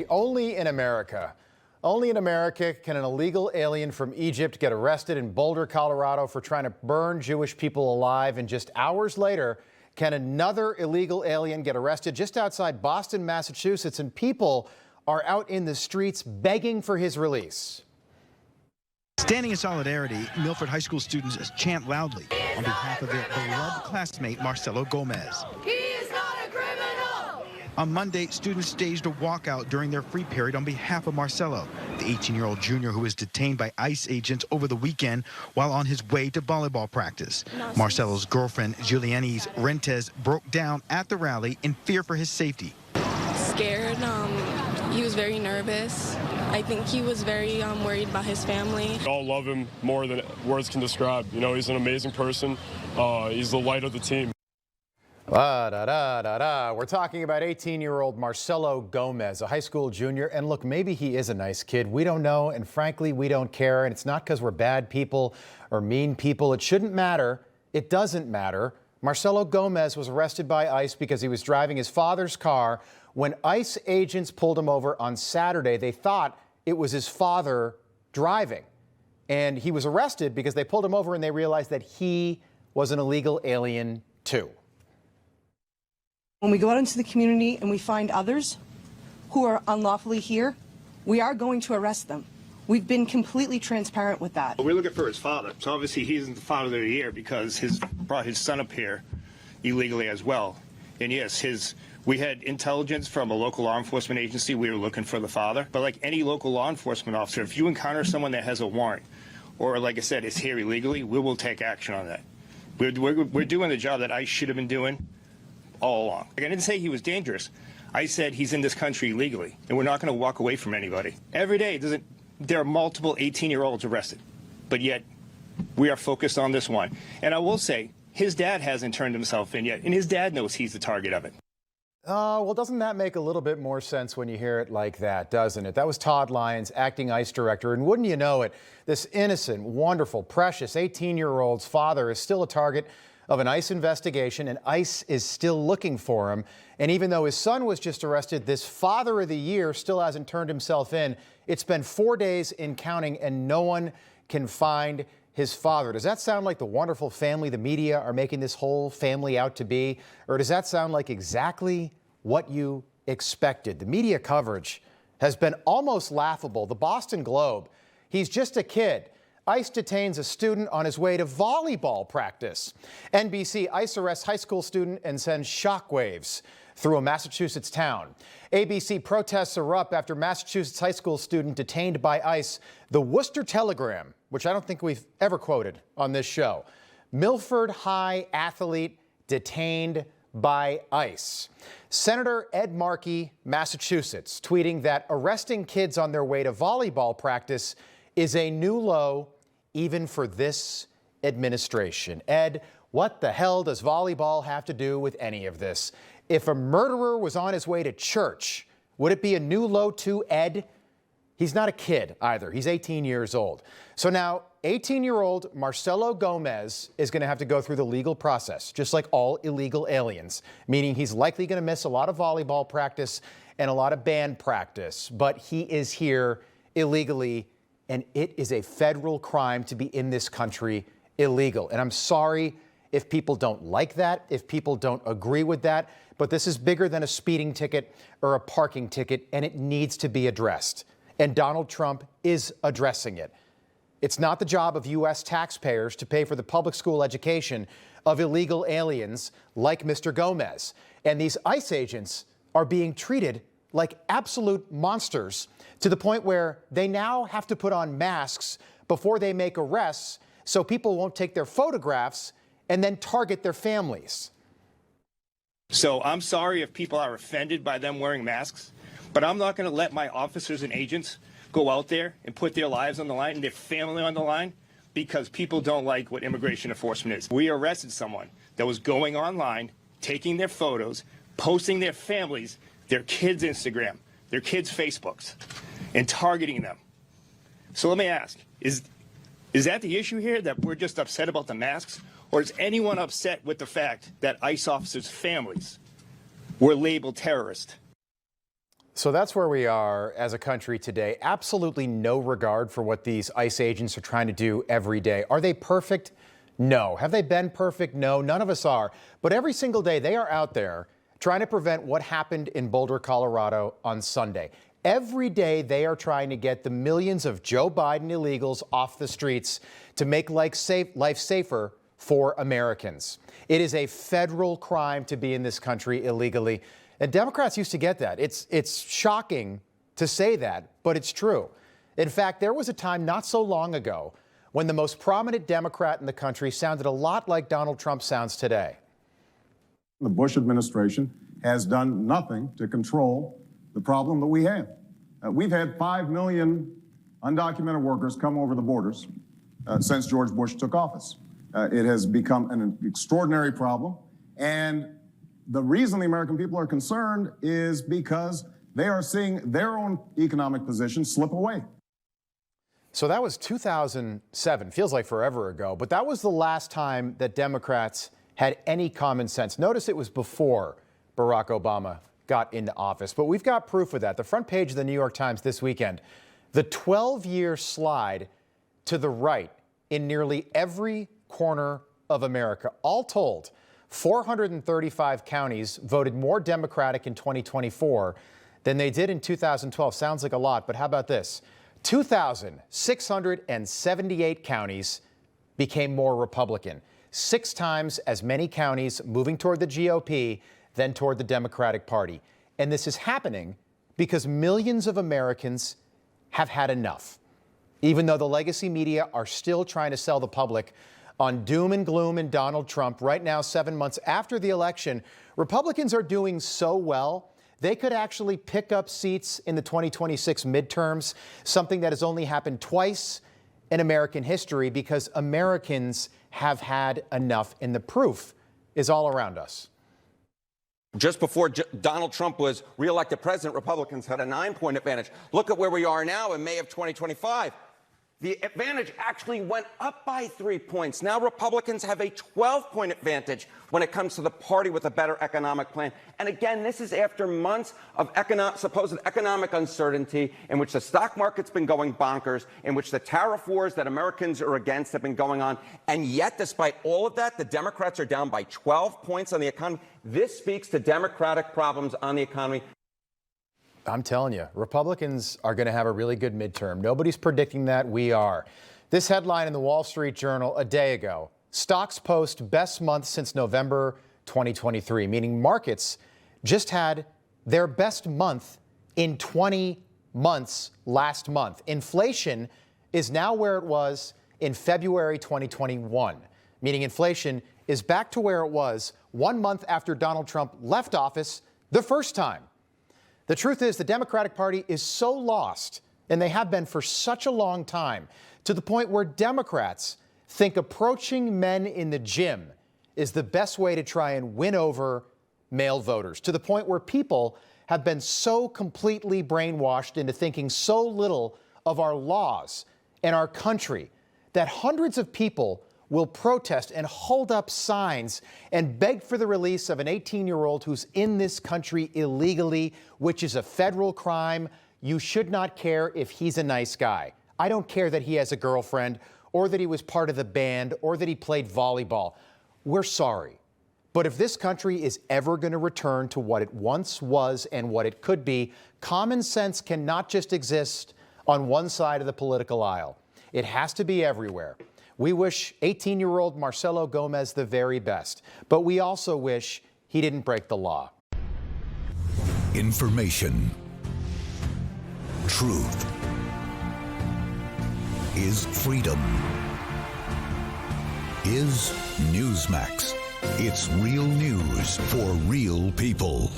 Only in America. Only in America can an illegal alien from Egypt get arrested in Boulder, Colorado for trying to burn Jewish people alive, and just hours later can another illegal alien get arrested just outside Boston, Massachusetts, and people are out in the streets begging for his release. Standing in solidarity, Milford High School students chant loudly on behalf of their beloved classmate Marcelo Gomez. He is not a criminal! On Monday, students staged a walkout during their free period on behalf of Marcelo, the 18-year-old junior who was detained by ICE agents over the weekend while on his way to volleyball practice. Marcelo's girlfriend, Julianis Rentes, broke down at the rally in fear for his safety. Scared. He was very nervous. I think he was very worried about his family. We all love him more than words can describe. You know, he's an amazing person. He's the light of the team. We're talking about 18-year-old Marcelo Gomez, a high school junior. And look, maybe he is a nice kid. We don't know. And frankly, we don't care. And it's not because we're bad people or mean people. It shouldn't matter. It doesn't matter. Marcelo Gomez was arrested by ICE because he was driving his father's car. When ICE agents pulled him over on Saturday, they thought it was his father driving. And he was arrested because they pulled him over and they realized that he was an illegal alien too. When we go out into the community and we find others who are unlawfully here, we are going to arrest them. We've been completely transparent with that. We're looking for his father. So obviously he isn't the father of the year because brought his son up here illegally as well. And yes, we had intelligence from a local law enforcement agency. We were looking for the father. But like any local law enforcement officer, if you encounter someone that has a warrant or, like I said, is here illegally, we will take action on that. We're doing the job that I should have been doing all along. I didn't say he was dangerous. I said he's in this country illegally, and we're not going to walk away from anybody. Every day, there are multiple 18-year-olds arrested, but yet we are focused on this one. And I will say, his dad hasn't turned himself in yet, and his dad knows he's the target of it. Well, doesn't that make a little bit more sense when you hear it like that, doesn't it? That was Todd Lyons, acting ICE director. And wouldn't you know it, this innocent, wonderful, precious 18-year-old's father is still a target of an ICE investigation, and ICE is still looking for him. And even though his son was just arrested, this father of the year still hasn't turned himself in. It's been 4 days in counting, and no one can find his father. Does that sound like the wonderful family the media are making this whole family out to be? Or does that sound like exactly what you expected? The media coverage has been almost laughable. The Boston Globe, he's just a kid. ICE detains a student on his way to volleyball practice. NBC, ICE arrests high school student and sends shockwaves through a Massachusetts town. ABC, protests erupt after Massachusetts high school student detained by ICE. The Worcester Telegram, which I don't think we've ever quoted on this show. Milford High athlete detained by ICE. Senator Ed Markey, Massachusetts, tweeting that arresting kids on their way to volleyball practice is a new low even for this administration. Ed, what the hell does volleyball have to do with any of this? If a murderer was on his way to church, would it be a new low too, Ed? He's not a kid either. He's 18 years old. So now 18-year-old Marcelo Gomez is going to have to go through the legal process, just like all illegal aliens, meaning he's likely going to miss a lot of volleyball practice and a lot of band practice. But he is here illegally, and it is a federal crime to be in this country illegal. And I'm sorry if people don't like that, if people don't agree with that, but this is bigger than a speeding ticket or a parking ticket, and it needs to be addressed. And Donald Trump is addressing it. It's not the job of U.S. taxpayers to pay for the public school education of illegal aliens like Mr. Gomez. And these ICE agents are being treated like absolute monsters to the point where they now have to put on masks before they make arrests so people won't take their photographs and then target their families. So I'm sorry if people are offended by them wearing masks, but I'm not going to let my officers and agents go out there and put their lives on the line and their family on the line because people don't like what immigration enforcement is. We arrested someone that was going online, taking their photos, posting their families, their kids' Instagram, their kids' Facebooks, and targeting them. So let me ask, is that the issue here, that we're just upset about the masks? Or is anyone upset with the fact that ICE officers' families were labeled terrorists? So that's where we are as a country today. Absolutely no regard for what these ICE agents are trying to do every day. Are they perfect? No. Have they been perfect? No, none of us are. But every single day they are out there trying to prevent what happened in Boulder, Colorado on Sunday. Every day they are trying to get the millions of Joe Biden illegals off the streets to make life safer for Americans. It is a federal crime to be in this country illegally. And Democrats used to get that. It's shocking to say that, but it's true. In fact, there was a time not so long ago when the most prominent Democrat in the country sounded a lot like Donald Trump sounds today. The Bush administration has done nothing to control the problem that we have. We've had 5 million undocumented workers come over the borders since George Bush took office. It has become an extraordinary problem, and the reason the American people are concerned is because they are seeing their own economic position slip away. So that was 2007, feels like forever ago, but that was the last time that Democrats had any common sense. Notice it was before Barack Obama got into office, but we've got proof of that. The front page of the New York Times this weekend, the 12-year slide to the right in nearly every corner of America. All told, 435 counties voted more Democratic in 2024 than they did in 2012. Sounds like a lot, but how about this? 2,678 counties became more Republican. 6 times as many counties moving toward the GOP than toward the Democratic Party. And this is happening because millions of Americans have had enough. Even though the legacy media are still trying to sell the public on doom and gloom and Donald Trump, right now, 7 months after the election, Republicans are doing so well, they could actually pick up seats in the 2026 midterms, something that has only happened twice in American history because Americans have had enough, and the proof is all around us. Just before Donald Trump was reelected president, Republicans had a 9-point advantage. Look at where we are now in May of 2025. The advantage actually went up by 3 points. Now Republicans have a 12-point advantage when it comes to the party with a better economic plan. And again, this is after months of supposed economic uncertainty in which the stock market's been going bonkers, in which the tariff wars that Americans are against have been going on. And yet, despite all of that, the Democrats are down by 12 points on the economy. This speaks to Democratic problems on the economy. I'm telling you, Republicans are going to have a really good midterm. Nobody's predicting that. We are. This headline in the Wall Street Journal a day ago, stocks post best month since November 2023, meaning markets just had their best month in 20 months last month. Inflation is now where it was in February 2021, meaning inflation is back to where it was 1 month after Donald Trump left office the first time. The truth is the Democratic Party is so lost, and they have been for such a long time, to the point where Democrats think approaching men in the gym is the best way to try and win over male voters, to the point where people have been so completely brainwashed into thinking so little of our laws and our country that hundreds of people will protest and hold up signs and beg for the release of an 18-year-old who's in this country illegally, which is a federal crime. You should not care if he's a nice guy. I don't care that he has a girlfriend or that he was part of the band or that he played volleyball. We're sorry. But if this country is ever going to return to what it once was and what it could be, common sense cannot just exist on one side of the political aisle. It has to be everywhere. We wish 18-year-old Marcelo Gomez the very best, but we also wish he didn't break the law. Information. Truth is freedom. Is Newsmax. It's real news for real people.